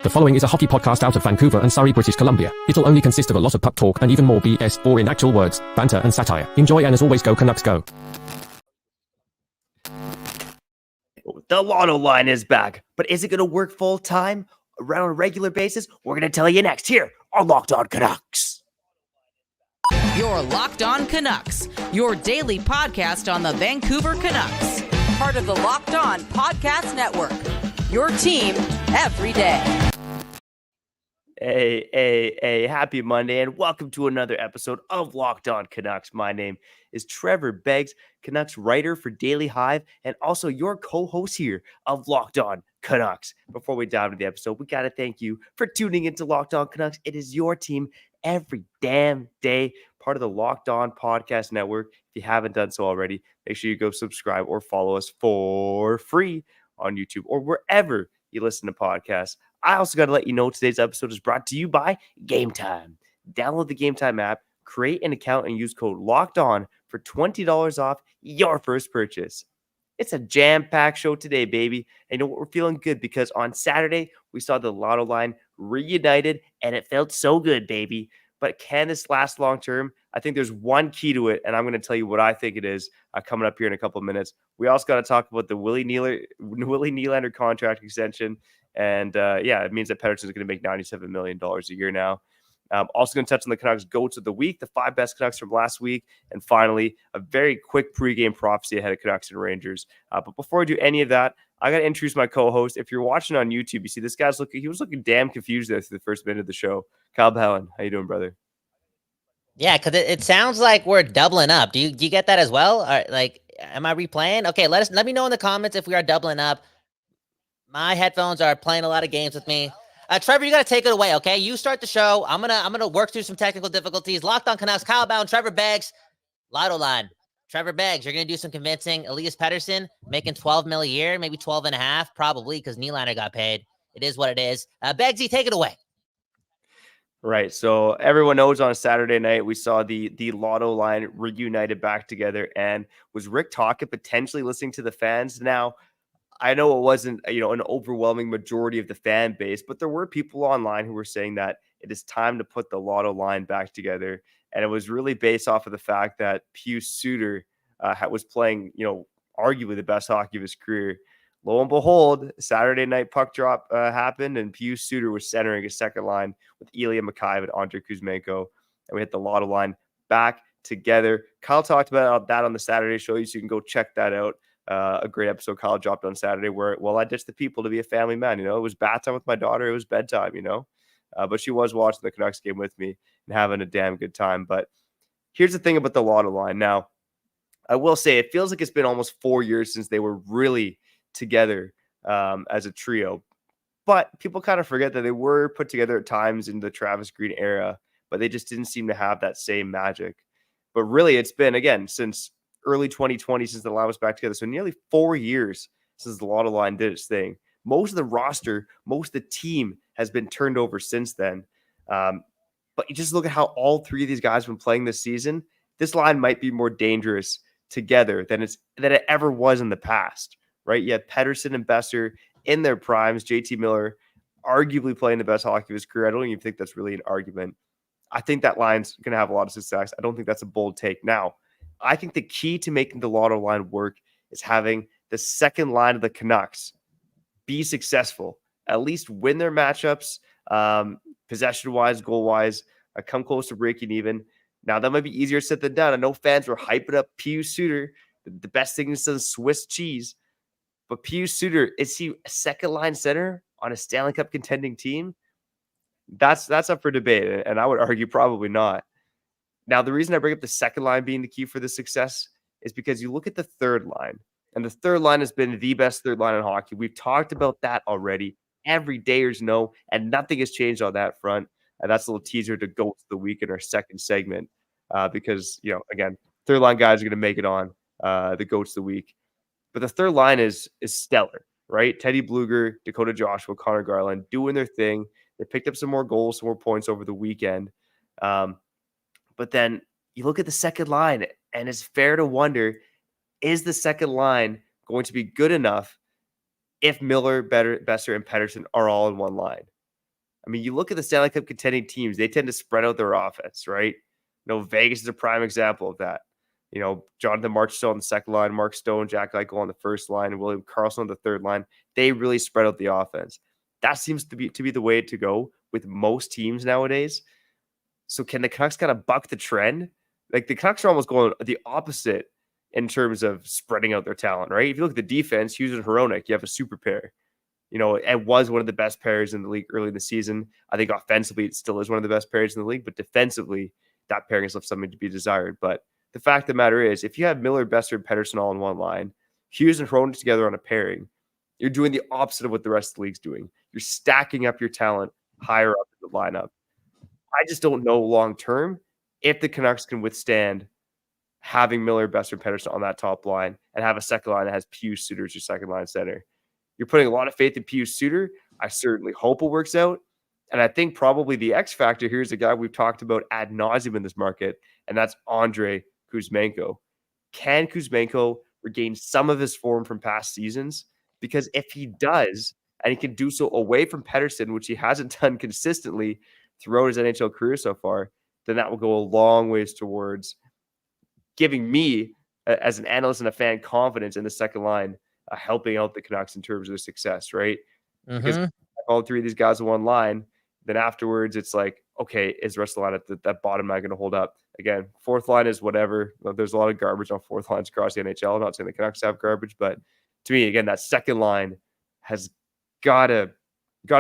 The following is a hockey podcast out of Vancouver and Surrey, British Columbia. It'll only consist of a lot of puck talk and even more BS, or in actual words, banter and satire. Enjoy, and as always, go Canucks go. The Lotto Line is back, but is it going to work full time around a regular basis? We're going to tell you next here on Locked On Canucks. You're Locked On Canucks, your daily podcast on the Vancouver Canucks. Part of the Locked On Podcast Network, your team every day. Hey, happy Monday, and welcome to another episode of Locked On Canucks. My name is Trevor Beggs, Canucks writer for Daily Hive, and also your co-host here of Locked On Canucks. Before we dive into the episode, we got to thank you for tuning into Locked On Canucks. It is your team every damn day, part of the Locked On Podcast Network. If you haven't done so already, make sure you go subscribe or follow us for free on YouTube or wherever you listen to podcasts. I also got to let you know today's episode is brought to you by Game Time. Download the Game Time app, create an account, and use code LOCKEDON for $20 off your first purchase. It's a jam-packed show today, baby. And you know what? We're feeling good because on Saturday, we saw the Lotto Line reunited, and it felt so good, baby. But can this last long-term? I think there's one key to it, and I'm going to tell you what I think it is coming up here in a couple of minutes. We also got to talk about the Willie Nylander contract extension. And it means that Pettersson is going to make $97 million a year now. Also going to touch on the Canucks GOATs of the week, the 5 best Canucks from last week, and finally, a very quick pregame prophecy ahead of Canucks and Rangers. But before I do any of that, I got to introduce my co-host. If you're watching on YouTube, you see this guy's he was looking damn confused there through the first minute of the show. Kyle Ballin, how you doing, brother? Yeah, because it sounds like we're doubling up. Do you get that as well? Am I replaying? Okay, let me know in the comments if we are doubling up. My headphones are playing a lot of games with me. Trevor, you got to take it away, okay? You start the show. I'm gonna work through some technical difficulties. Locked On Canucks, Kyle Bound, Trevor Beggs, Lotto Line. Trevor Beggs, you're gonna do some convincing. Elias Pettersson making $12 million a year, maybe 12 and a half, probably because Nylander got paid. It is what it is. Beggsy, take it away. Right. So everyone knows on Saturday night, we saw the Lotto Line reunited back together. And was Rick Tocchet potentially listening to the fans? Now, I know it wasn't, an overwhelming majority of the fan base, but there were people online who were saying that it is time to put the Lotto Line back together. And it was really based off of the fact that Pius Suter was playing, arguably the best hockey of his career. Lo and behold, Saturday night puck drop happened, and Pius Suter was centering his second line with Elias and Andrei Kuzmenko, and we hit the Lotto Line back together. Kyle talked about that on the Saturday show, so you can go check that out. A great episode Kyle dropped on Saturday where, I ditched the people to be a family man. It was bath time with my daughter. It was bedtime, but she was watching the Canucks game with me and having a damn good time. But here's the thing about the Lotto Line. Now, I will say it feels like it's been almost 4 years since they were really together as a trio, but people kind of forget that they were put together at times in the Travis Green era, but they just didn't seem to have that same magic. But really, it's been, again, since early 2020 since the line was back together, so nearly 4 years since the Lotto Line did its thing. Most of the roster, most of the team has been turned over since then. But you just look at how all three of these guys have been playing this season. This line might be more dangerous together than it ever was in the past. Right? You have Pettersson and Boeser in their primes. JT Miller arguably playing the best hockey of his career. I don't even think that's really an argument. I think that line's going to have a lot of success. I don't think that's a bold take. Now, I think the key to making the Lotto Line work is having the second line of the Canucks be successful, at least win their matchups, possession-wise, goal-wise, come close to breaking even. Now, that might be easier said than done. I know fans were hyping up Pius Suter, the best thing since Swiss cheese. But Pius Suter, is he a second-line center on a Stanley Cup contending team? That's up for debate, and I would argue probably not. Now, the reason I bring up the second line being the key for the success is because you look at the third line, and the third line has been the best third line in hockey. We've talked about that already. Every dayers know, and nothing has changed on that front. And that's a little teaser to go to the week in our second segment because, again, third line guys are going to make it on the GOATs of the week. But the third line is stellar, right? Teddy Bluger, Dakota Joshua, Connor Garland doing their thing. They picked up some more goals, some more points over the weekend. But then you look at the second line, and it's fair to wonder, is the second line going to be good enough if Miller, Boeser, and Pettersson are all in one line? I mean, you look at the Stanley Cup contending teams, they tend to spread out their offense, right? Vegas is a prime example of that. Jonathan Marchessault on the second line, Mark Stone, Jack Eichel on the first line, and William Karlsson on the third line. They really spread out the offense. That seems to be the way to go with most teams nowadays. So can the Canucks kind of buck the trend? Like the Canucks are almost going the opposite in terms of spreading out their talent, right? If you look at the defense, Hughes and Hronek, you have a super pair. It was one of the best pairs in the league early in the season. I think offensively, it still is one of the best pairs in the league, but defensively, that pairing has left something to be desired. But the fact of the matter is, if you have Miller, Boeser, and Pettersson all in one line, Hughes and Hronek together on a pairing, you're doing the opposite of what the rest of the league's doing. You're stacking up your talent higher up in the lineup. I just don't know long term if the Canucks can withstand having Miller, Boeser, and Pettersson on that top line and have a second line that has Pius Suter as your second line center. You're putting a lot of faith in Pius Suter. I certainly hope it works out. And I think probably the X factor here is a guy we've talked about ad nauseum in this market, and that's Andrei Kuzmenko. Can Kuzmenko regain some of his form from past seasons? Because if he does, and he can do so away from Pettersson, which he hasn't done consistently throughout his NHL career so far, then that will go a long ways towards giving me, as an analyst and a fan, confidence in the second line, helping out the Canucks in terms of their success, right? Because all three of these guys in one line, then afterwards it's like, okay, is the rest of the line at that bottom line going to hold up? Again, fourth line is whatever. There's a lot of garbage on fourth lines across the NHL. I'm not saying the Canucks have garbage, but to me, again, that second line has got to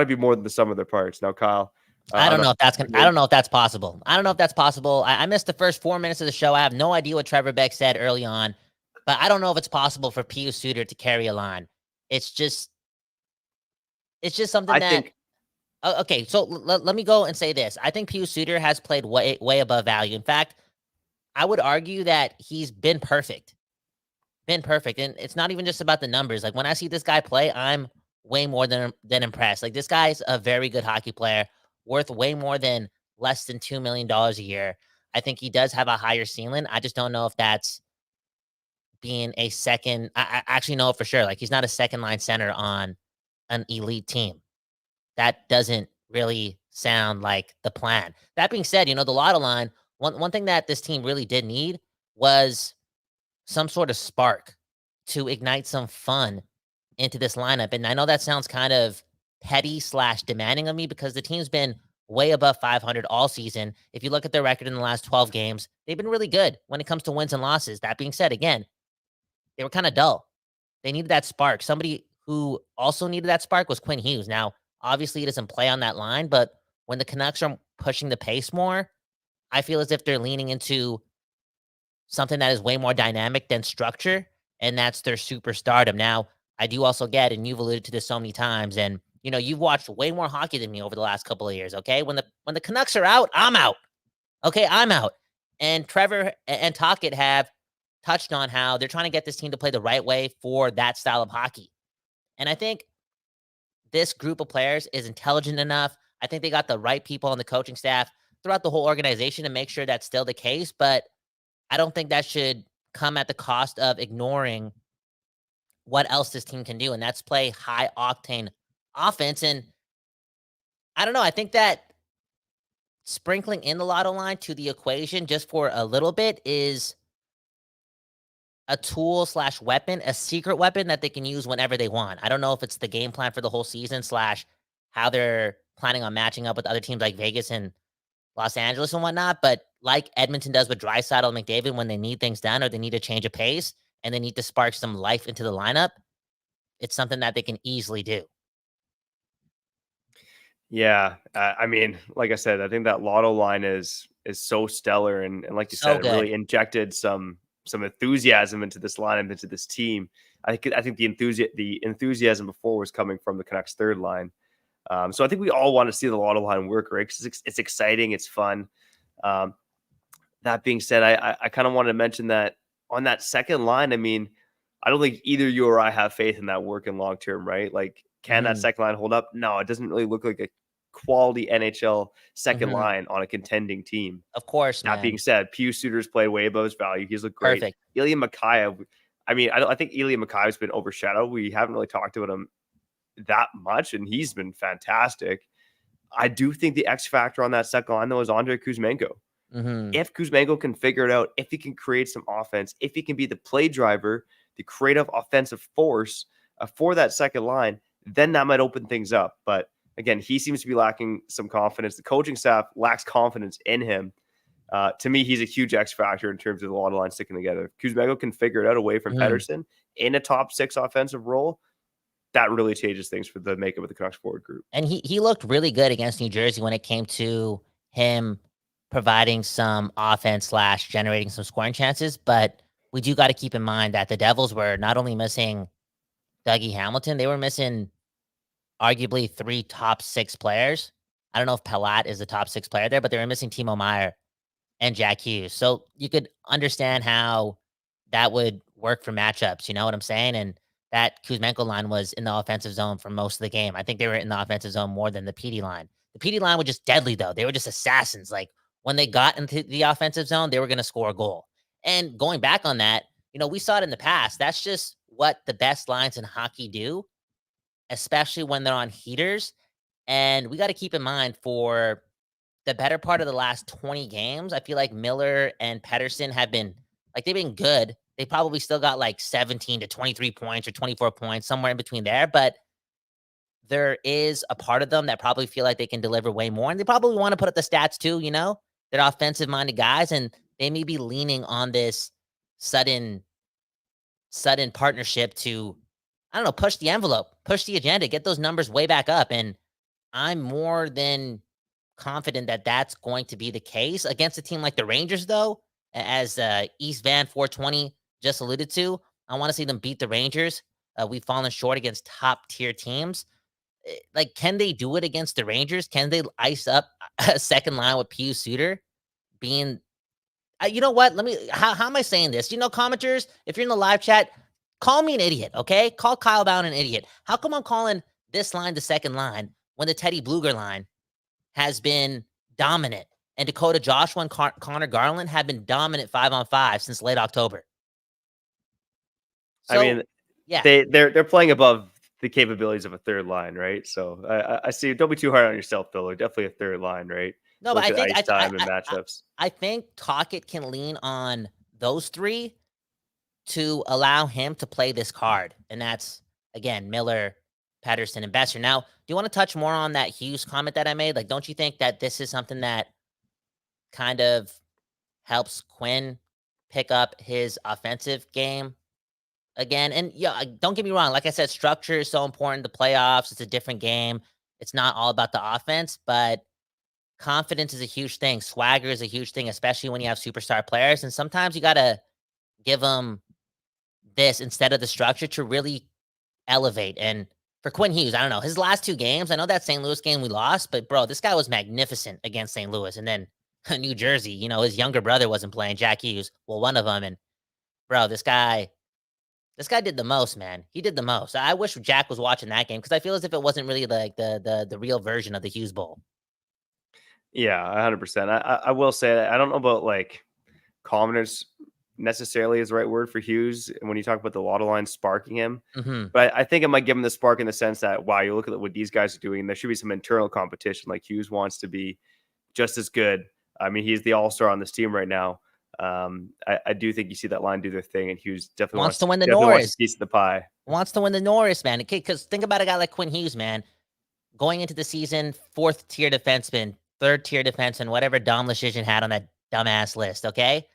be more than the sum of their parts. Now, Kyle, I don't know if that's possible. I missed the first 4 minutes of the show. I have no idea what Trevor Beck said early on, but I don't know if it's possible for Pius Suter to carry a line. It's just something okay, so let me go and say this. I think Pius Suter has played way above value. In fact, I would argue that he's been perfect. And it's not even just about the numbers. Like when I see this guy play, I'm way more than impressed. Like this guy's a very good hockey player, worth way more than less than $2 million a year. I think he does have a higher ceiling. I just don't know if that's being a second. I actually know for sure. Like he's not a second line center on an elite team. That doesn't really sound like the plan. That being said, the Lotto Line, one thing that this team really did need was some sort of spark to ignite some fun into this lineup. And I know that sounds kind of petty / demanding of me because the team's been way above 500 all season. If you look at their record in the last 12 games, they've been really good when it comes to wins and losses. That being said, again, they were kind of dull. They needed that spark. Somebody who also needed that spark was Quinn Hughes. Now, obviously, he doesn't play on that line, but when the Canucks are pushing the pace more, I feel as if they're leaning into something that is way more dynamic than structure, and that's their superstardom. Now, I do also get, and you've alluded to this so many times, and you've watched way more hockey than me over the last couple of years, okay? When the Canucks are out, I'm out. Okay, I'm out. And Trevor and Tocchet have touched on how they're trying to get this team to play the right way for that style of hockey. And I think this group of players is intelligent enough. I think they got the right people on the coaching staff throughout the whole organization to make sure that's still the case, but I don't think that should come at the cost of ignoring what else this team can do, and that's play high-octane offense. And I don't know. I think that sprinkling in the Lotto Line to the equation just for a little bit is a tool / weapon, a secret weapon that they can use whenever they want. I don't know if it's the game plan for the whole season / how they're planning on matching up with other teams like Vegas and Los Angeles and whatnot, but like Edmonton does with Draisaitl and McDavid when they need things done or they need to change a pace and they need to spark some life into the lineup, it's something that they can easily do. Yeah. I mean, like I said, I think that Lotto Line is so stellar. And like you said, it really injected some enthusiasm into this lineup, into this team. I think the enthusiasm before was coming from the Canucks third line. So I think we all want to see the Lotto Line work, right? Because it's exciting, it's fun. That being said, I kind of wanted to mention that on that second line, I mean, I don't think either you or I have faith in that working long term, right? Like, can that second line hold up? No, it doesn't really look like a quality NHL second line on a contending team. Of course, That being said, Pius Suter's played way above his value. He's looked great. Perfect. Ilya Mikheyev, I mean, I think Ilya Mikheyev's been overshadowed. We haven't really talked about him that much, and he's been fantastic. I do think the X factor on that second line, though, is Andrei Kuzmenko. Mm-hmm. If Kuzmenko can figure it out, if he can create some offense, if he can be the play driver, the creative offensive force for that second line, then that might open things up. But again, he seems to be lacking some confidence. The coaching staff lacks confidence in him. To me, he's a huge X factor in terms of the Lotto Line sticking together. If Kuzmenko can figure it out away from Pettersson in a top 6 offensive role, that really changes things for the makeup of the Canucks forward group. And he looked really good against New Jersey when it came to him providing some offense / generating some scoring chances. But we do got to keep in mind that the Devils were not only missing Dougie Hamilton, they were missing arguably 3 top 6 players. I don't know if Palat is the top 6 player there, but they were missing Timo Meier and Jack Hughes. So you could understand how that would work for matchups. You know what I'm saying? And that Kuzmenko line was in the offensive zone for most of the game. I think they were in the offensive zone more than the PD line. The PD line was just deadly, though. They were just assassins. Like, when they got into the offensive zone, they were going to score a goal. And going back on that, we saw it in the past. That's just what the best lines in hockey do, especially when they're on heaters. And we got to keep in mind, for the better part of the last 20 games, I feel like Miller and Pettersson have been, they've been good. They probably still got 17 to 23 points or 24 points, somewhere in between there. But there is a part of them that probably feel like they can deliver way more. And they probably want to put up the stats too, They're offensive-minded guys, and they may be leaning on this sudden partnership to, I don't know, push the envelope, push the agenda, get those numbers way back up. And I'm more than confident that that's going to be the case against a team like the Rangers, though. As East Van 420 just alluded to, I want to see them beat the Rangers. We've fallen short against top-tier teams. Can they do it against the Rangers? Can they ice up a second line with Pius Suter being, you know what? How am I saying this? Commenters, if you're in the live chat, call me an idiot, okay? Call Kyle Bound an idiot. How come I'm calling this line the second line when the Teddy Bluger line has been dominant, and Dakota Joshua and Connor Garland have been dominant 5-on-5 since late October? So, I mean, yeah, they're playing above the capabilities of a third line, right? So I see. Don't be too hard on yourself, Bill. They're definitely a third line, right? no, Look but at ice time and matchups. I think Tocchet can lean on those 3 to allow him to play this card, and that's, again, Miller, Pettersson, and Boeser. Now, do you want to touch more on that Hughes comment that I made? Don't you think that this is something that kind of helps Quinn pick up his offensive game again? And yeah, don't get me wrong. Like I said, structure is so important. The playoffs, it's a different game. It's not all about the offense, but confidence is a huge thing. Swagger is a huge thing, especially when you have superstar players. And sometimes you got to give them this instead of the structure to really elevate. And for Quinn Hughes, I don't know, his last 2 games, I know that St. Louis game we lost, but bro, this guy was magnificent against St. Louis. And then New Jersey, his younger brother wasn't playing, Jack Hughes. Well, one of them. And bro, this guy did the most, man. He did the most. I wish Jack was watching that game, because I feel as if it wasn't really the real version of the Hughes Bowl. Yeah, 100%. I will say that I don't know about confidence necessarily is the right word for Hughes when you talk about the Lotto Line sparking him. Mm-hmm. But I think it might give him the spark in the sense that, wow, you look at what these guys are doing, there should be some internal competition. Hughes wants to be just as good. I mean, he's the all-star on this team right now. I do think you see that line do their thing, and Hughes definitely wants to win the Norris. Piece of the pie. Wants to win the Norris, man. Okay, because think about a guy like Quinn Hughes, man. Going into the season, 4th-tier defenseman, 3rd-tier defenseman, whatever Dom Luszczyszyn had on that dumbass list, okay?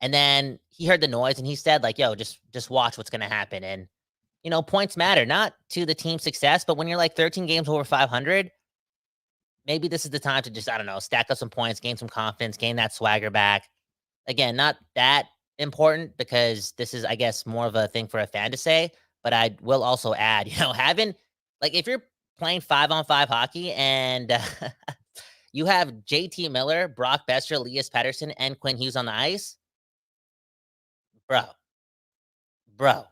And then he heard the noise, and he said, yo, just watch what's going to happen. And, points matter, not to the team's success, but when you're 13 games over 500, maybe this is the time to just, I don't know, stack up some points, gain some confidence, gain that swagger back. Again, not that important, because this is, I guess, more of a thing for a fan to say. But I will also add, having, if you're playing 5-on-5 hockey and you have JT Miller, Brock Boeser, Elias Pettersson, and Quinn Hughes on the ice, bro,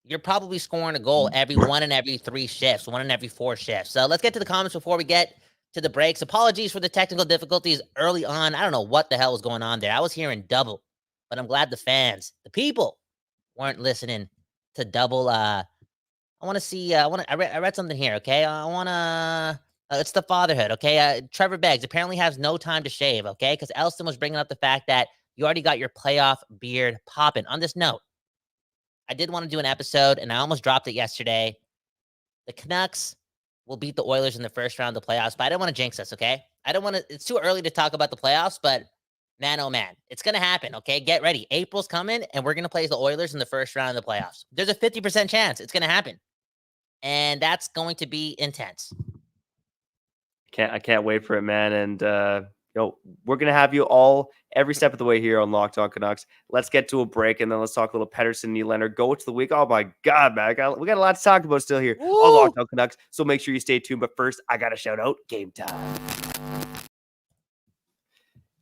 you're probably scoring a goal every 1 in every 3 shifts, 1 in every 4 shifts. So let's get to the comments before we get to the breaks. Apologies for the technical difficulties early on. I don't know what the hell was going on there. I was hearing double, but I'm glad the fans, the people, weren't listening to double. I want to see. I read something here. Okay, I want to It's the fatherhood, okay? Trevor Beggs apparently has no time to shave, okay? Because Elston was bringing up the fact that you already got your playoff beard popping. On this note, I did want to do an episode, and I almost dropped it yesterday. The Canucks will beat the Oilers in the first round of the playoffs, but I don't want to jinx us, okay? I don't want to. It's too early to talk about the playoffs, but man, oh man, it's going to happen, okay? Get ready. April's coming, and we're going to play the Oilers in the first round of the playoffs. There's a 50% chance it's going to happen, and that's going to be intense. I can't wait for it, man. And we're gonna have you all every step of the way here on Locked On Canucks. Let's get to a break, and then let's talk a little Pettersson, Nylander. Go to the week. Oh my God, man, we got a lot to talk about still here on Locked On Canucks. So make sure you stay tuned. But first, I gotta shout out Game Time.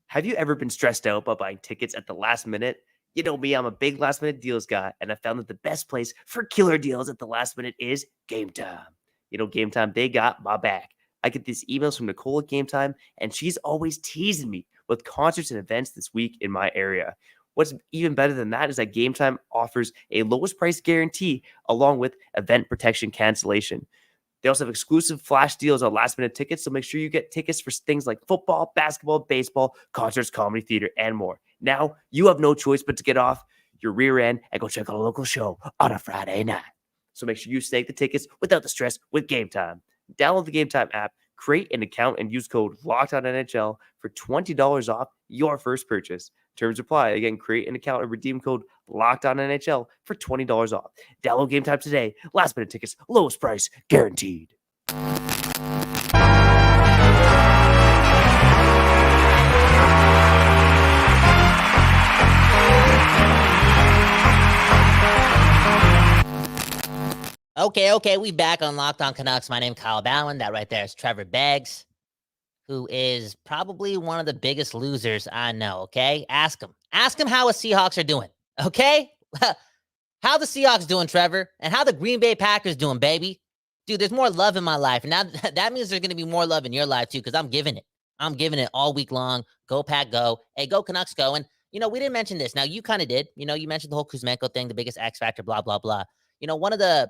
Have you ever been stressed out by buying tickets at the last minute? You know me, I'm a big last minute deals guy, and I found that the best place for killer deals at the last minute is Game Time. You know, Game Time, they got my back. I get these emails from Nicole at Game Time, and she's always teasing me with concerts and events this week in my area. What's even better than that is that Game Time offers a lowest price guarantee along with event protection cancellation. They also have exclusive flash deals on last minute tickets, so make sure you get tickets for things like football, basketball, baseball, concerts, comedy, theater, and more. Now, you have no choice but to get off your rear end and go check out a local show on a Friday night. So make sure you snag the tickets without the stress with Game Time. Download the Game Time app, create an account, and use code LOCKEDONNHL for $20 off your first purchase. Terms apply. Again, create an account and redeem code LOCKEDONNHL for $20 off. Download Game Time today. Last minute tickets, lowest price, guaranteed. Okay, we back on Locked On Canucks. My name is Kyle Bowen. That right there is Trevor Beggs, who is probably one of the biggest losers I know, okay? Ask him. Ask him how the Seahawks are doing, okay? How the Seahawks doing, Trevor? And how the Green Bay Packers doing, baby? Dude, there's more love in my life. And now that means there's going to be more love in your life, too, because I'm giving it. I'm giving it all week long. Go, Pack, go. Hey, go, Canucks, go. And, we didn't mention this. Now, you kind of did. You mentioned the whole Kuzmenko thing, the biggest X factor, blah, blah, blah. One of the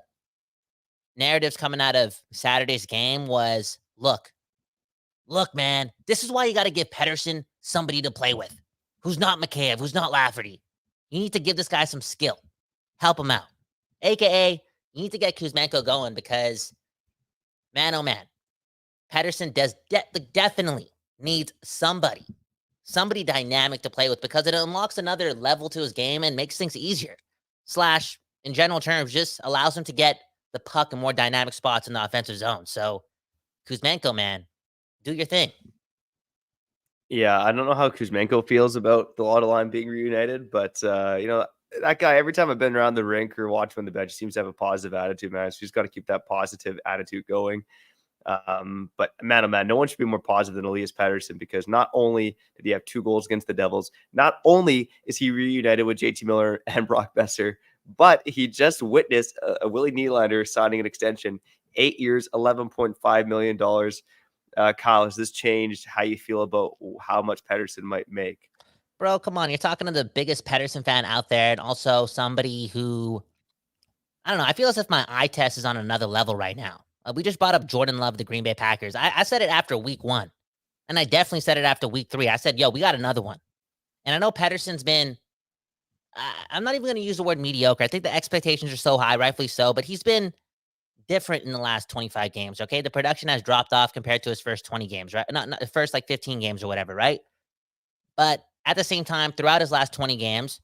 narratives coming out of Saturday's game was, look, man, this is why you got to give Pettersson somebody to play with, who's not McCabe, who's not Lafferty. You need to give this guy some skill. Help him out. AKA, you need to get Kuzmenko going because, man, oh man, Pettersson definitely needs somebody dynamic to play with because it unlocks another level to his game and makes things easier. / in general terms, just allows him to get the puck in more dynamic spots in the offensive zone. So, Kuzmenko, man, do your thing. Yeah, I don't know how Kuzmenko feels about the Lotto Line being reunited, but that guy, every time I've been around the rink or watched him on the bench, seems to have a positive attitude, man. So you just got to keep that positive attitude going. But man, oh man, no one should be more positive than Elias Pettersson because not only did he have 2 goals against the Devils, not only is he reunited with JT Miller and Brock Boeser, but he just witnessed a Willie Nylander signing an extension, 8 years, $11.5 million. Kyle, has this changed how you feel about how much Pettersson might make? Bro, come on. You're talking to the biggest Pettersson fan out there and also somebody who, I don't know, I feel as if my eye test is on another level right now. We just brought up Jordan Love, the Green Bay Packers. I said it after week 1, and I definitely said it after week 3. I said, yo, we got another one. And I know Pettersson's been, I'm not even going to use the word mediocre. I think the expectations are so high, rightfully so, but he's been different in the last 25 games, okay? The production has dropped off compared to his first 20 games, right? Not the first 15 games or whatever, right? But at the same time, throughout his last 20 games,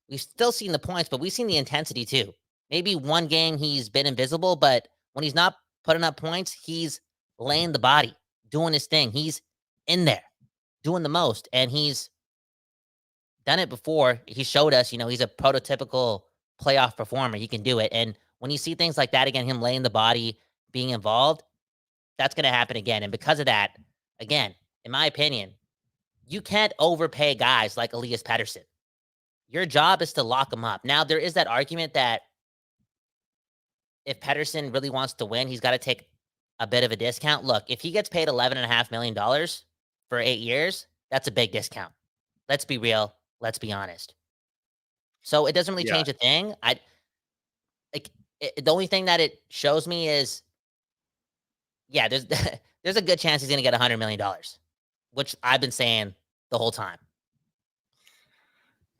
we've still seen the points, but we've seen the intensity too. Maybe one game he's been invisible, but when he's not putting up points, he's laying the body, doing his thing. He's in there, doing the most, and he's done it before. He showed us, he's a prototypical playoff performer. He can do it. And when you see things like that again, him laying the body, being involved, that's going to happen again. And because of that, again, in my opinion, you can't overpay guys like Elias Pettersson. Your job is to lock them up. Now, there is that argument that if Pettersson really wants to win, he's got to take a bit of a discount. Look, if he gets paid $11.5 million for 8 years, that's a big discount. Let's be real. Let's be honest. So it doesn't really change a thing. The only thing that it shows me is, there's there's a good chance he's going to get $100 million, which I've been saying the whole time.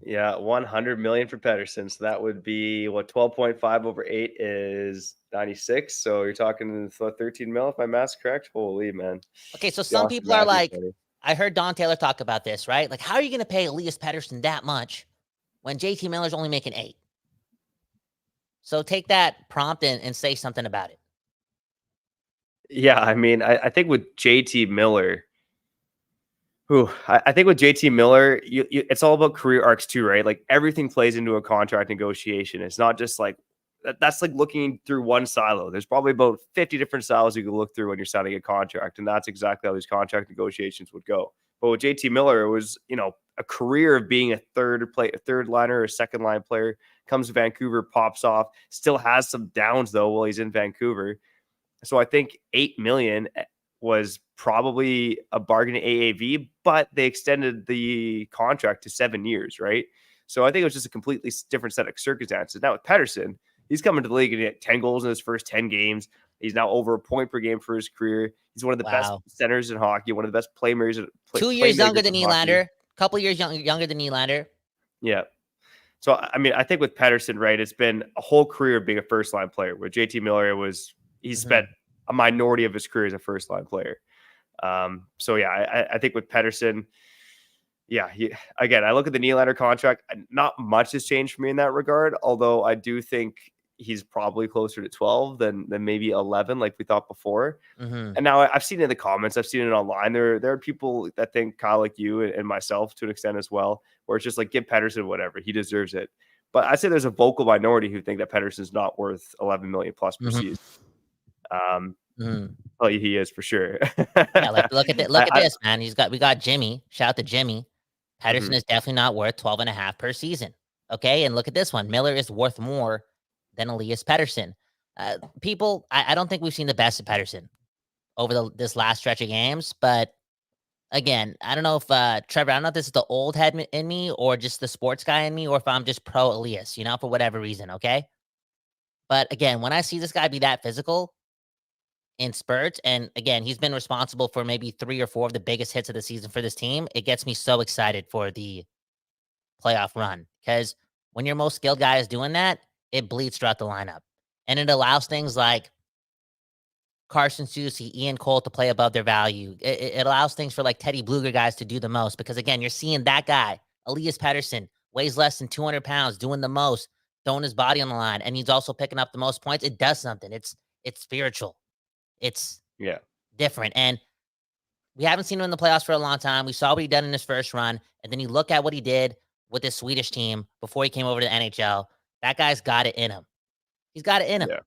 Yeah, 100 million for Pettersson. So that would be what 12.5 over 8 is 96. So you're talking 13 mil if my math's correct. Holy man. Okay, so The some Austin people are Matthews like, money. I heard Don Taylor talk about this, right? Like, how are you going to pay Elias Pettersson that much when JT Miller's only making 8? So take that prompt and say something about it. Yeah, I mean, I think with JT Miller, I think with JT Miller, it's all about career arcs too, right? Like everything plays into a contract negotiation. It's not just like that's like looking through one silo. There's probably about 50 different silos you can look through when you're signing a contract, and that's exactly how these contract negotiations would go. But with JT Miller, it was a career of being a third liner or a second line player. Comes to Vancouver, pops off. Still has some downs though while he's in Vancouver. So I think 8 million was probably a bargain at AAV, but they extended the contract to 7 years, right? So I think it was just a completely different set of circumstances. Now with Pettersson, he's coming to the league and he had 10 goals in his first 10 games. He's now over a point per game for his career. He's one of the best centers in hockey, one of the best playmakers. 2 years younger than Nylander, couple years younger than Nylander. Yeah. So, I mean, I think with Pettersson, right, it's been a whole career of being a first-line player. With JT Miller, he spent a minority of his career as a first-line player. So, yeah, I think with Pettersson, yeah, again, I look at the Nylander contract. Not much has changed for me in that regard, although I do think he's probably closer to 12 than maybe 11 like we thought before. And now I've seen it in the comments. I've seen it online. There are people that think Kyle like you and myself to an extent as well, where it's just like, give Pettersson whatever. He deserves it. But I'd say there's a vocal minority who think that Pettersson's not worth 11 million plus per season. Well, he is for sure. Yeah, like look at this, man. We got Jimmy. Shout out to Jimmy. Pettersson is definitely not worth 12.5 per season. Okay, and look at this one. Miller is worth more than Elias Pettersson. People, I don't think we've seen the best of Pettersson over this last stretch of games. But again, I don't know if Trevor, I don't know if this is the old head in me or just the sports guy in me, or if I'm just pro Elias, for whatever reason. Okay, but again, when I see this guy be that physical in spurts, and again, he's been responsible for maybe 3 or 4 of the biggest hits of the season for this team, it gets me so excited for the playoff run, because when your most skilled guy is doing that, it bleeds throughout the lineup, and it allows things like Carson Soucy, Ian Cole to play above their value. It allows things for like Teddy Bluger guys to do the most, because again, you're seeing that guy, Elias Pettersson, weighs less than 200 pounds, doing the most, throwing his body on the line, and he's also picking up the most points. It does something. It's spiritual. It's different. And we haven't seen him in the playoffs for a long time. We saw what he did in his first run. And then you look at what he did with his Swedish team before he came over to the NHL. That guy's got it in him. He's got it in him. Yeah.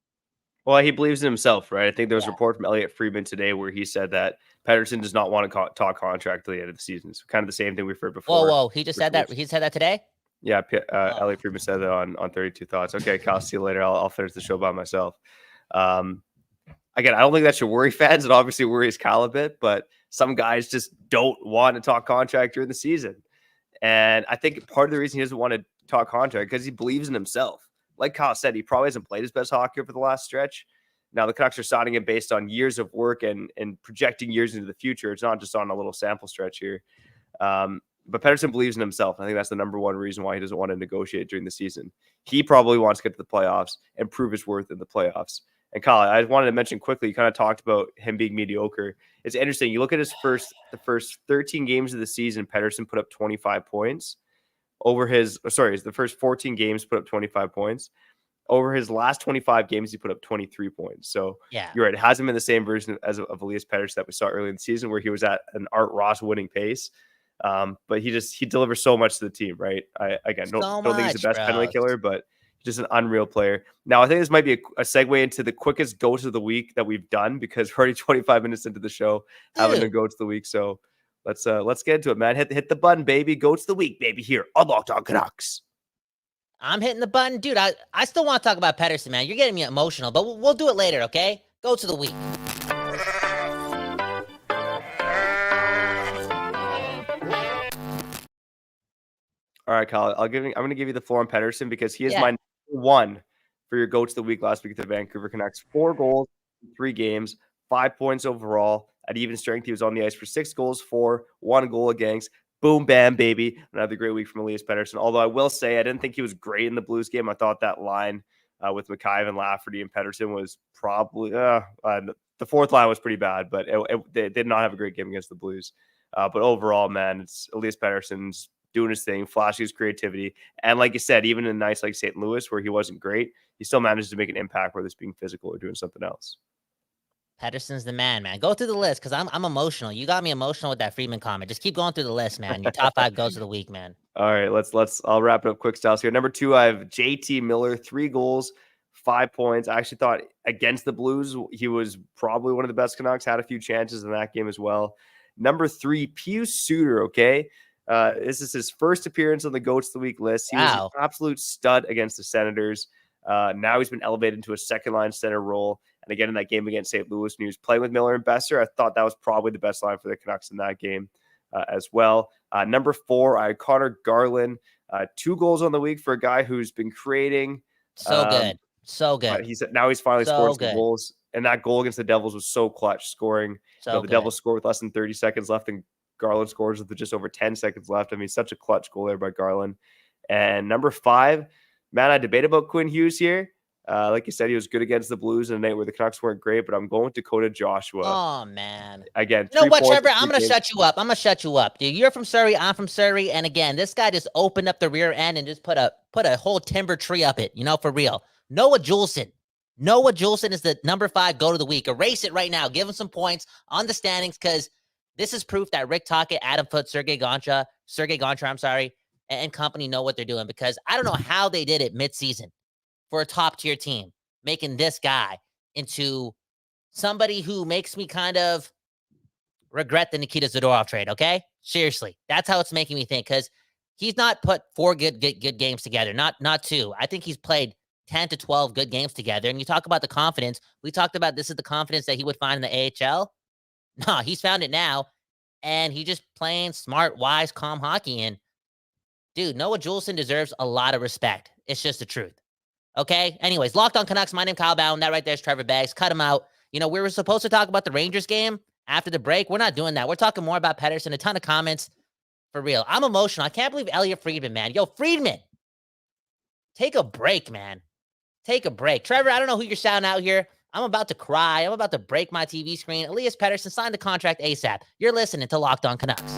Well, he believes in himself, right? I think there was a report from Elliot Friedman today where he said that Pettersson does not want to talk contract till the end of the season. It's kind of the same thing we've heard before. Whoa. He just said that. He said that today? Yeah. Elliot Friedman said that on 32 Thoughts. Okay, Kyle, see you later. I'll finish the show by myself. Again, I don't think that should worry fans. It obviously worries Kyle a bit, but some guys just don't want to talk contract during the season. And I think part of the reason he doesn't want to talk contract because he believes in himself. Like Kyle said, he probably hasn't played his best hockey over the last stretch. Now the Canucks are signing him based on years of work and projecting years into the future. It's not just on a little sample stretch here. But Pettersson believes in himself. I think that's the number one reason why he doesn't want to negotiate during the season. He probably wants to get to the playoffs and prove his worth in the playoffs. And Kyle, I wanted to mention quickly, you kind of talked about him being mediocre. It's interesting. You look at the first 13 games of the season, Pettersson put up 25 points. The first 14 games put up 25 points. Over his last 25 games, he put up 23 points. So you're right. It hasn't been the same version of Elias Pettersson that we saw early in the season where he was at an Art Ross winning pace. But he delivers so much to the team, right? I don't think he's the best penalty killer, but just an unreal player. Now, I think this might be a segue into the quickest goats of the week that we've done because we're already 25 minutes into the show having a goats of the week. So let's get into it, man. Hit the button, baby. Goats of the week, baby. Here on Locked On Canucks. I'm hitting the button, dude. I still want to talk about Pettersson, man. You're getting me emotional, but we'll do it later, okay? Goats of the week. All right, Kyle. I'm going to give you the floor on Pettersson because he is my number one for your goats of the week last week at the Vancouver Canucks. 4 goals, 3 games, 5 points overall, At even strength, he was on the ice for 6 goals for 1 goal against. Boom, bam, baby. Another great week from Elias Pettersson. Although I will say I didn't think he was great in the Blues game. I thought that line with McIvan, Lafferty, and Pettersson was probably the fourth line was pretty bad, but they did not have a great game against the Blues. But overall, man, it's Elias Pettersson's doing his thing, flashing his creativity. And like you said, even in a nice like St. Louis where he wasn't great, he still managed to make an impact, whether it's being physical or doing something else. Pettersson's the man. Go through the list because I'm emotional. You got me emotional with that Friedman comment. Just keep going through the list, man. Your top 5 goes of the week, man. All right, I'll wrap it up quick styles here. Number 2, I have JT Miller, 3 goals, 5 points. I actually thought against the Blues, he was probably one of the best Canucks, had a few chances in that game as well. Number 3, Pius Suter, okay? This is his first appearance on the Goats of the Week list. He was an absolute stud against the Senators. Now he's been elevated into a second-line center role. And again, in that game against St. Louis, when he was playing with Miller and Boeser, I thought that was probably the best line for the Canucks in that game as well. Number 4, I had Connor Garland. 2 goals on the week for a guy who's been creating. So good. Now he's finally scored some good. goals. And that goal against the Devils was so clutch, scoring. The Devils scored with less than 30 seconds left, and Garland scores with just over 10 seconds left. I mean, such a clutch goal there by Garland. And number 5, man, I debate about Quinn Hughes here. Like you said, he was good against the Blues in a night where the Canucks weren't great, but I'm going with Dakota Joshua. Oh, man. Again, you know what, Trevor? I'm going to shut you up. Dude, you're from Surrey. I'm from Surrey. And again, this guy just opened up the rear end and just put a whole timber tree up it, for real. Noah Juleson is the number 5 goat of the week. Erase it right now. Give him some points on the standings because this is proof that Rick Tocchet, Adam Foote, Sergei Gonchar, and company know what they're doing because I don't know how they did it midseason for a top-tier team, making this guy into somebody who makes me kind of regret the Nikita Zadorov trade, okay? Seriously. That's how it's making me think because he's not put 4 good games together, not 2. I think he's played 10 to 12 good games together. And you talk about the confidence. We talked about this is the confidence that he would find in the AHL. No, he's found it now. And he's just playing smart, wise, calm hockey. And, dude, Noah Juleson deserves a lot of respect. It's just the truth. Okay? Anyways, Locked on Canucks. My name's Kyle Bowen. That right there is Trevor Baggs. Cut him out. We were supposed to talk about the Rangers game after the break. We're not doing that. We're talking more about Pettersson. A ton of comments. For real. I'm emotional. I can't believe Elliot Friedman, man. Yo, Friedman. Take a break, man. Take a break. Trevor, I don't know who you're shouting out here. I'm about to cry. I'm about to break my TV screen. Elias Pettersson signed the contract ASAP. You're listening to Locked on Canucks.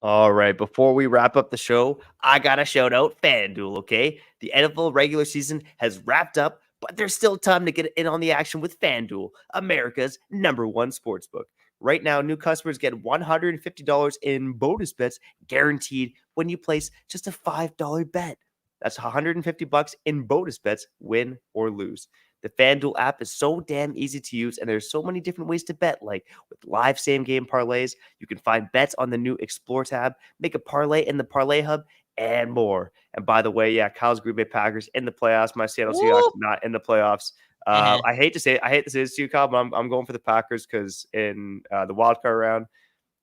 All right. Before we wrap up the show, I got to shout out FanDuel, okay? The NFL regular season has wrapped up, but there's still time to get in on the action with FanDuel, America's #1 sportsbook. Right now, new customers get $150 in bonus bets guaranteed when you place just a $5 bet. That's $150 in bonus bets, win or lose. The FanDuel app is so damn easy to use, and there's so many different ways to bet, like with live same-game parlays. You can find bets on the new Explore tab, make a parlay in the Parlay Hub, and more. And by the way, Kyle's Green Bay Packers in the playoffs. My Seattle Seahawks not in the playoffs. I hate to say this to you, Kyle, but I'm going for the Packers because in the wild card round,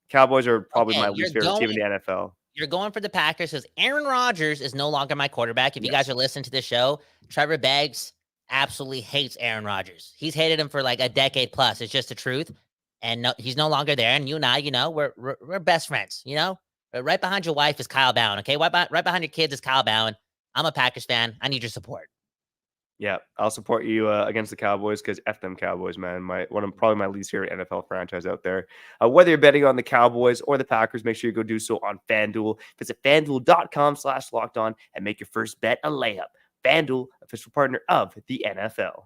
Cowboys are probably my least favorite team in the NFL. You're going for the Packers because Aaron Rodgers is no longer my quarterback. If you guys are listening to this show, Trevor Baggs absolutely hates Aaron Rodgers. He's hated him for like a decade plus. It's just the truth. And no, he's no longer there. And you and I, we're best friends, Right behind your wife is Kyle Bowen, okay? Right behind your kids is Kyle Bowen. I'm a Packers fan. I need your support. Yeah, I'll support you against the Cowboys because F them Cowboys, man. Probably my least favorite NFL franchise out there. Whether you're betting on the Cowboys or the Packers, make sure you go do so on FanDuel. Visit FanDuel.com/lockedon and make your first bet a layup. FanDuel, official partner of the NFL.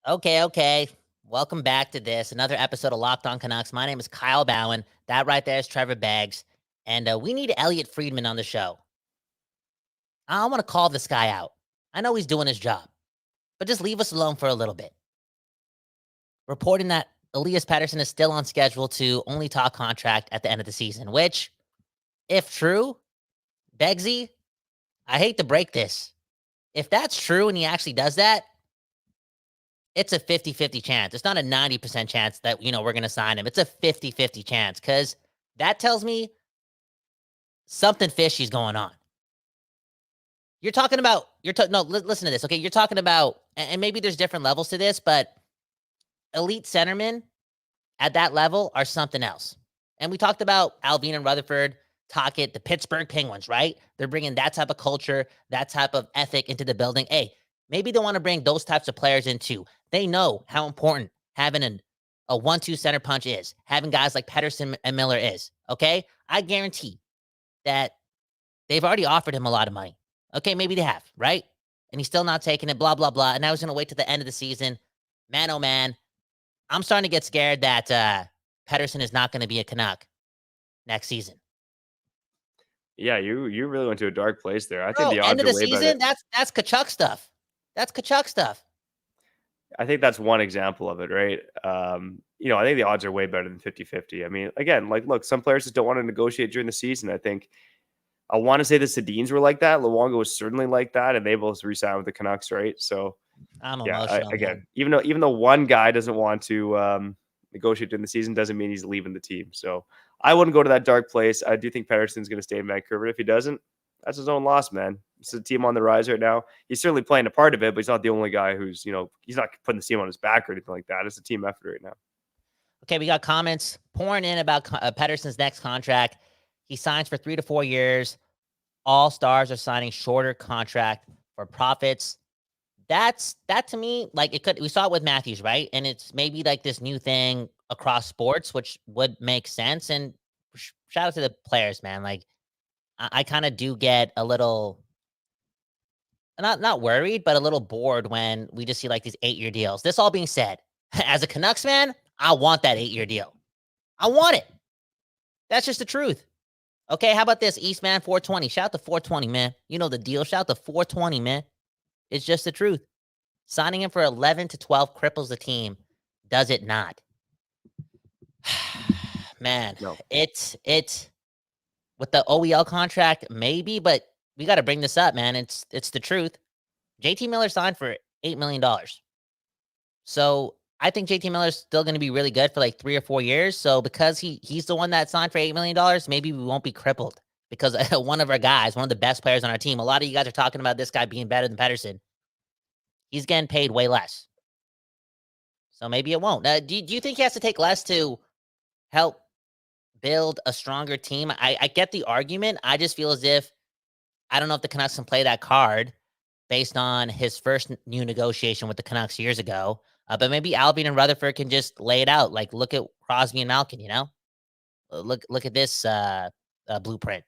Okay. Welcome back to this. Another episode of Locked on Canucks. My name is Kyle Bowen. That right there is Trevor Baggs. And we need Elliot Friedman on the show. I want to call this guy out. I know he's doing his job, but just leave us alone for a little bit. Reporting that Elias Pettersson is still on schedule to only talk contract at the end of the season, which, if true, Beggsy, I hate to break this. If that's true and he actually does that, it's a 50-50 chance. It's not a 90% chance that, we're going to sign him. It's a 50-50 chance because that tells me something fishy's going on. You're talking about, listen to this, okay? You're talking about, and maybe there's different levels to this, but elite centermen at that level are something else. And we talked about Alvin and Rutherford, Tocchet, the Pittsburgh Penguins, right? They're bringing that type of culture, that type of ethic into the building. Hey, maybe they want to bring those types of players in too. They know how important having a 1-2 center punch is, having guys like Pettersson and Miller is, okay? I guarantee that they've already offered him a lot of money. Okay, maybe they have, right? And he's still not taking it, blah, blah, blah. And I was going to wait to the end of the season. Man, oh man, I'm starting to get scared that Pettersson is not going to be a Canuck next season. Yeah, you really went to a dark place there. I Bro, think the odds end of the are way season, better. that's Kachuk stuff. That's Kachuk stuff. I think that's one example of it, right? I think the odds are way better than 50-50. I mean, again, look, some players just don't want to negotiate during the season. I think I want to say the Sedins were like that. Luongo was certainly like that, and they both re-signed with the Canucks, right? So, I'm yeah, emotional, again, man. even though one guy doesn't want to negotiate during the season, doesn't mean he's leaving the team. So, I wouldn't go to that dark place. I do think Pettersson's going to stay in Vancouver. If he doesn't, that's his own loss, man. It's a team on the rise right now. He's certainly playing a part of it, but he's not the only guy who's, he's not putting the team on his back or anything like that. It's a team effort right now. Okay, we got comments pouring in about Pettersson's next contract. He signs for 3 to 4 years. All stars are signing shorter contract for profits. That to me, we saw it with Matthews, right? And it's maybe like this new thing across sports, which would make sense. And shout out to the players, man. Like, I kind of do get a little, not worried, but a little bored when we just see like these 8-year deals. This all being said, as a Canucks fan, I want that 8-year deal. I want it. That's just the truth. Okay, how about this? Eastman 420. Shout out to 420, man. You know the deal. Shout out to 420, man. It's just the truth. Signing him for 11 to 12 cripples the team. Does it not? Man, No. it's with the OEL contract, maybe, but we got to bring this up, man. It's the truth. JT Miller signed for $8 million. So I think JT Miller's still going to be really good for like 3 or 4 years. So because he's the one that signed for $8 million, maybe we won't be crippled because one of our guys, one of the best players on our team, a lot of you guys are talking about this guy being better than Pettersson. He's getting paid way less. So maybe it won't. Do you think he has to take less to help build a stronger team? I get the argument. I just feel as if, I don't know if the Canucks can play that card based on his first new negotiation with the Canucks years ago. But maybe Alvin and Rutherford can just lay it out. Like, look at Crosby and Malkin, Look at this blueprint.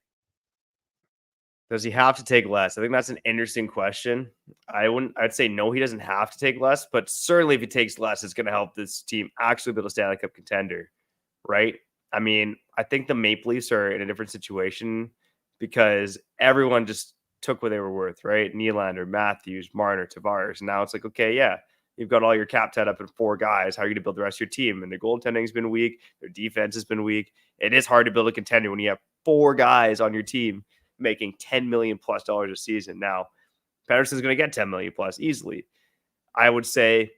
Does he have to take less? I think that's an interesting question. I'd say no, he doesn't have to take less, but certainly if he takes less, it's going to help this team actually be able to Stanley Cup contender, right? I mean, I think the Maple Leafs are in a different situation because everyone just took what they were worth, right? Nylander, Matthews, Marner, Tavares. And now it's like, okay, yeah, you've got all your cap tied up in 4 guys. How are you going to build the rest of your team? And their goaltending has been weak. Their defense has been weak. It is hard to build a contender when you have 4 guys on your team making $10 million plus a season. Now, Pettersson's going to get $10 million plus easily. I would say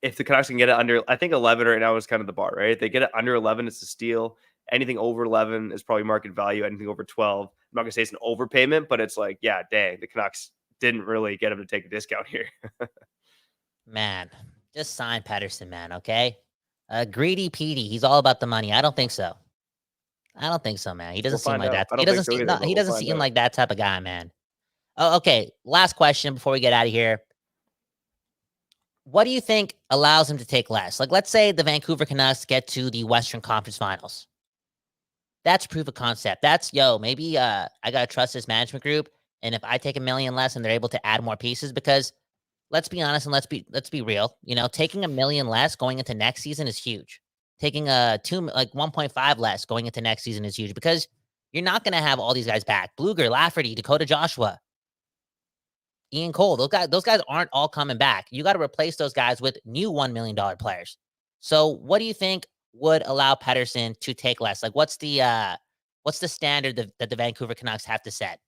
if the Canucks can get it under, I think 11 right now is kind of the bar, right? If they get it under 11, it's a steal. Anything over 11 is probably market value. Anything over 12, I'm not going to say it's an overpayment, but it's like, yeah, dang, the Canucks didn't really get him to take a discount here. Man, just sign Pettersson, man, okay? Greedy Petey, he's all about the money. I don't think so. Man. He doesn't seem like that. He doesn't seem like that type of guy, man. Oh, okay, last question before we get out of here. What do you think allows him to take less? Like, let's say the Vancouver Canucks get to the Western Conference Finals. That's proof of concept. That's, maybe I got to trust this management group. And if I take $1 million less and they're able to add more pieces, because let's be honest and let's be real, taking $1 million less going into next season is huge. Taking 1.5 less going into next season is huge because you're not going to have all these guys back. Bluger, Lafferty, Dakota Joshua, Ian Cole, those guys aren't all coming back. You got to replace those guys with new $1 million players. So what do you think would allow Pettersson to take less? Like, what's the standard that the Vancouver Canucks have to set?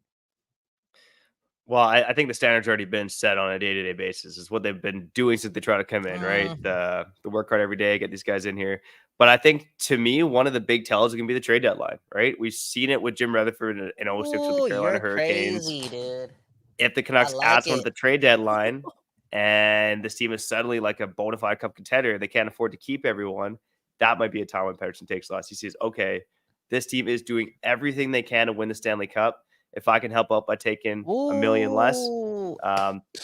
Well, I think the standard's already been set on a day-to-day basis. Is what they've been doing since they try to come in, right? The work hard every day, get these guys in here. But I think, to me, one of the big tells is going to be the trade deadline, right? We've seen it with Jim Rutherford in 06 with the Carolina Hurricanes. Crazy, dude. If the Canucks ask one at the trade deadline and this team is suddenly like a bona fide cup contender, they can't afford to keep everyone, that might be a time when Pettersson takes loss. He says, okay, this team is doing everything they can to win the Stanley Cup. If I can help out by taking $1 million less,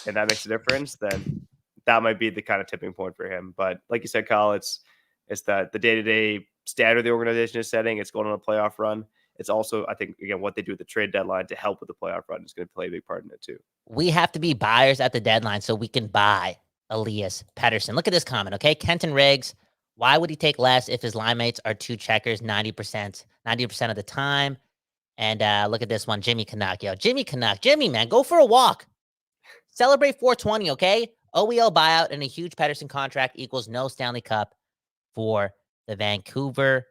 and that makes a difference, then that might be the kind of tipping point for him. But like you said, Kyle, it's that the day-to-day standard the organization is setting. It's going on a playoff run. It's also, I think, again, what they do at the trade deadline to help with the playoff run is going to play a big part in it too. We have to be buyers at the deadline so we can buy Elias Pettersson. Look at this comment, okay? Kenton Riggs, why would he take less if his line mates are two checkers 90% of the time? And look at this one, Jimmy Canuck. Yo, Jimmy Canuck. Jimmy, man, go for a walk. Celebrate 420, okay? OEL buyout and a huge Pettersson contract equals no Stanley Cup for the Vancouver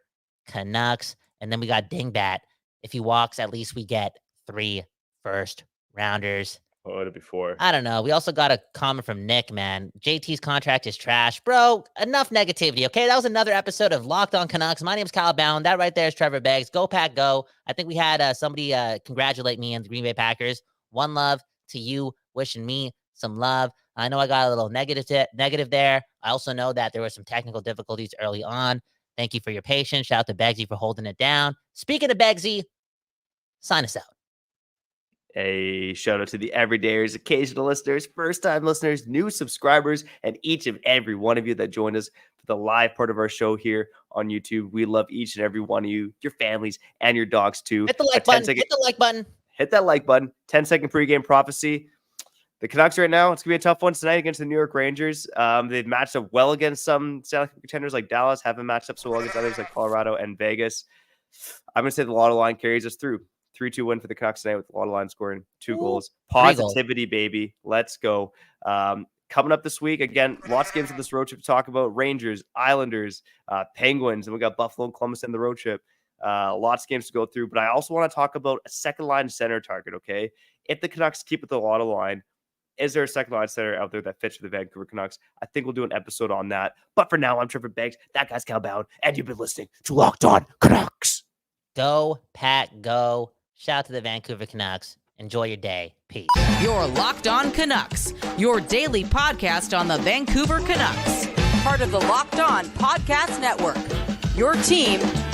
Canucks. And then we got Dingbat. If he walks, at least we get 3 first-rounders. What would it be for? I don't know. We also got a comment from Nick, man. JT's contract is trash. Bro, enough negativity, okay? That was another episode of Locked On Canucks. My name's Kyle Bound. That right there is Trevor Beggs. Go Pack, go. I think we had somebody congratulate me and the Green Bay Packers. One love to you, wishing me some love. I know I got a little negative there. I also know that there were some technical difficulties early on. Thank you for your patience. Shout out to Beggsy for holding it down. Speaking of Beggsy, sign us out. A shout out to the everydayers, occasional listeners, first-time listeners, new subscribers, and each and every one of you that joined us for the live part of our show here on YouTube. We love each and every one of you, your families, and your dogs too. Hit the like button. Hit the like button. Hit that like button. 10-second pregame prophecy. The Canucks right now, it's going to be a tough one tonight against the New York Rangers. They've matched up well against some Stanley Cup contenders like Dallas, haven't matched up so well against others like Colorado and Vegas. I'm going to say the Lotto Line carries us through. 3-2 win for the Canucks tonight with the Lotto Line scoring 2 goals. Positivity, baby. Let's go. Coming up this week, again, lots of games on this road trip to talk about. Rangers, Islanders, Penguins, and we got Buffalo and Columbus in the road trip. Lots of games to go through, but I also want to talk about a second-line center target, okay? If the Canucks keep with the Lotto Line, is there a second-line center out there that fits for the Vancouver Canucks? I think we'll do an episode on that. But for now, I'm Trevor Beggs. That guy's Cal Bound, and you've been listening to Locked On Canucks. Go, Pat, go. Shout out to the Vancouver Canucks. Enjoy your day. Peace. You're Locked On Canucks, your daily podcast on the Vancouver Canucks. Part of the Locked On Podcast Network. Your team